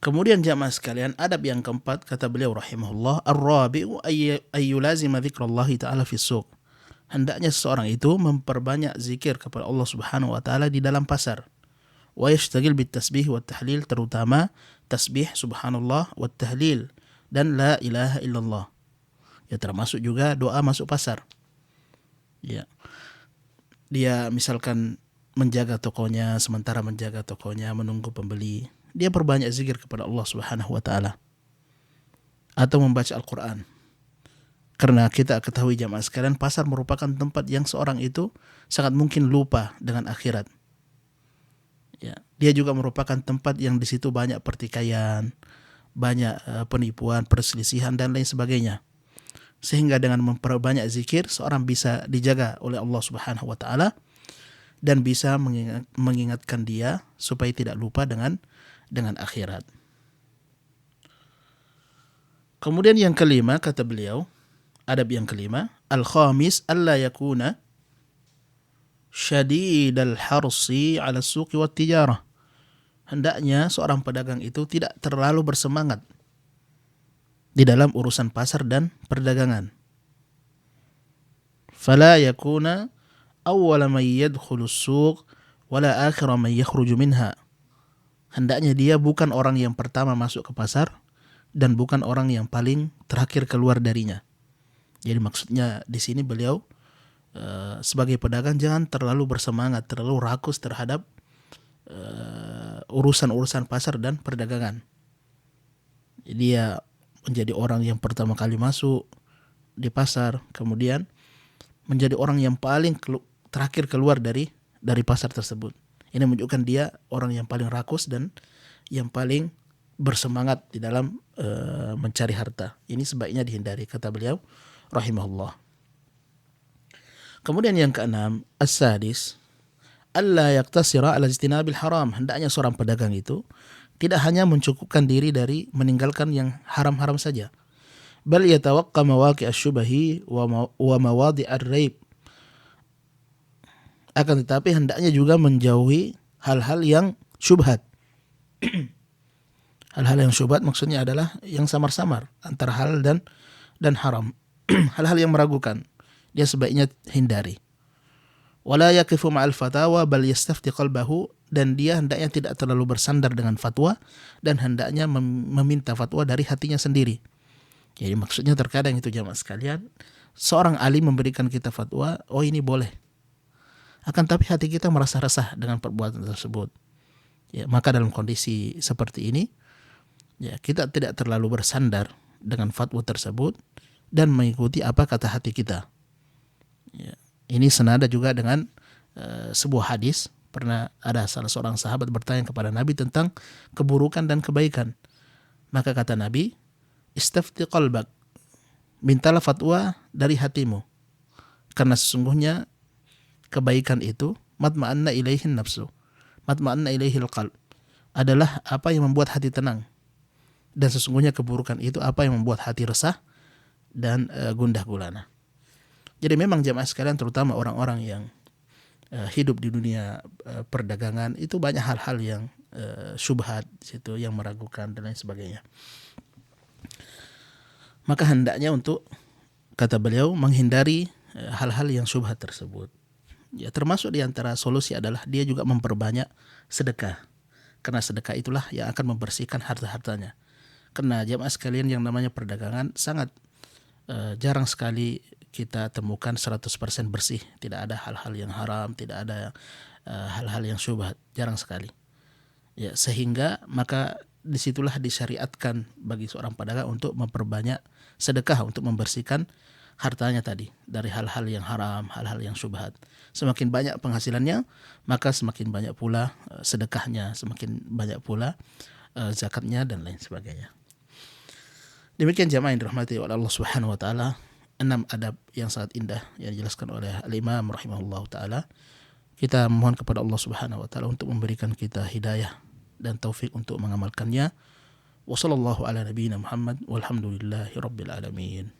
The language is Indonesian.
Kemudian jamaah sekalian, adab yang keempat kata beliau rahimahullah, ar-rabi'u ayyulazima dzikrallahi ta'ala fi suq. Hendaknya seseorang itu memperbanyak zikir kepada Allah Subhanahu wa taala di dalam pasar. Wa yashtagil bit tasbih wa tahlil, terutama tasbih subhanallah wa tahlil dan la ilaha illallah. Ya, termasuk juga doa masuk pasar. Ya. Dia misalkan menjaga tokonya, sementara menjaga tokonya menunggu pembeli, dia perbanyak zikir kepada Allah Subhanahu wa taala atau membaca Al-Qur'an. Karena kita ketahui jamaah sekalian, pasar merupakan tempat yang seorang itu sangat mungkin lupa dengan akhirat. Ya, dia juga merupakan tempat yang di situ banyak pertikaian, banyak penipuan, perselisihan dan lain sebagainya. Sehingga dengan memperbanyak zikir, seorang bisa dijaga oleh Allah Subhanahu wa taala dan bisa mengingatkan dia supaya tidak lupa dengan akhirat. Kemudian yang kelima kata beliau, adab yang kelima, al-khamis alla yakuna syadidal harsi 'ala as-suq wat tijarah. Hendaknya seorang pedagang itu tidak terlalu bersemangat di dalam urusan pasar dan perdagangan. Fala yakuna awwala man yadkhulu as-suq wala akhira man yakhruju minha. Hendaknya dia bukan orang yang pertama masuk ke pasar dan bukan orang yang paling terakhir keluar darinya. Jadi maksudnya di sini beliau sebagai pedagang jangan terlalu bersemangat, terlalu rakus terhadap urusan-urusan pasar dan perdagangan. Dia menjadi orang yang pertama kali masuk di pasar, kemudian menjadi orang yang paling terakhir keluar dari pasar tersebut. Ini menunjukkan dia orang yang paling rakus dan yang paling bersemangat di dalam mencari harta. Ini sebaiknya dihindari kata beliau rahimahullah. Kemudian yang keenam, as-sadis, alla yaktasira ala ijtinabil haram. Hendaknya seorang pedagang itu tidak hanya mencukupkan diri dari meninggalkan yang haram-haram saja. Bal yatawaqqa mawaqi' asy-syubahi wa mawadi' ar-raib. Akan tetapi hendaknya juga menjauhi hal-hal yang syubhat. Hal-hal yang syubhat maksudnya adalah yang samar-samar antara halal dan haram. Hal-hal yang meragukan, dia sebaiknya hindari. Wala yaqifu ma'al fatawa bal yastafti qalbahu, dan dia hendaknya tidak terlalu bersandar dengan fatwa dan hendaknya meminta fatwa dari hatinya sendiri. Jadi maksudnya terkadang itu jamaah sekalian, seorang alim memberikan kita fatwa, oh ini boleh. Akan tapi hati kita merasa resah dengan perbuatan tersebut. Ya, maka dalam kondisi seperti ini, ya kita tidak terlalu bersandar dengan fatwa tersebut dan mengikuti apa kata hati kita. Ya, ini senada juga dengan sebuah hadis. Pernah ada salah seorang sahabat bertanya kepada Nabi tentang keburukan dan kebaikan. Maka kata Nabi, istafti qalbak, mintalah fatwa dari hatimu. Karena sesungguhnya kebaikan itu matma'anna ilaihin nafsu, matma'anna ilaihil qalb, adalah apa yang membuat hati tenang. Dan sesungguhnya keburukan itu apa yang membuat hati resah dan gundah gulana. Jadi memang jamaah sekalian, terutama orang-orang yang hidup di dunia perdagangan, itu banyak hal-hal yang syubhat situ, yang meragukan dan lain sebagainya. Maka hendaknya untuk, kata beliau, menghindari hal-hal yang syubhat tersebut. Ya, termasuk di antara solusi adalah dia juga memperbanyak sedekah. Karena sedekah itulah yang akan membersihkan harta-hartanya. Karena jamaah sekalian, yang namanya perdagangan sangat jarang sekali kita temukan 100% bersih. Tidak ada hal-hal yang haram, tidak ada hal-hal yang syubhat, jarang sekali. Ya, sehingga maka disitulah disyariatkan bagi seorang pedagang untuk memperbanyak sedekah untuk membersihkan hartanya tadi dari hal-hal yang haram, hal-hal yang syubhat. Semakin banyak penghasilannya, maka semakin banyak pula sedekahnya, semakin banyak pula zakatnya dan lain sebagainya. Demikian jamaah yang dirahmati oleh Allah Subhanahu wa taala, 6 adab yang sangat indah yang dijelaskan oleh Al-Imam rahimahullah taala. Kita mohon kepada Allah Subhanahu wa taala untuk memberikan kita hidayah dan taufik untuk mengamalkannya. Wassallallahu ala nabiyyina Muhammad walhamdulillahi rabbil alamin.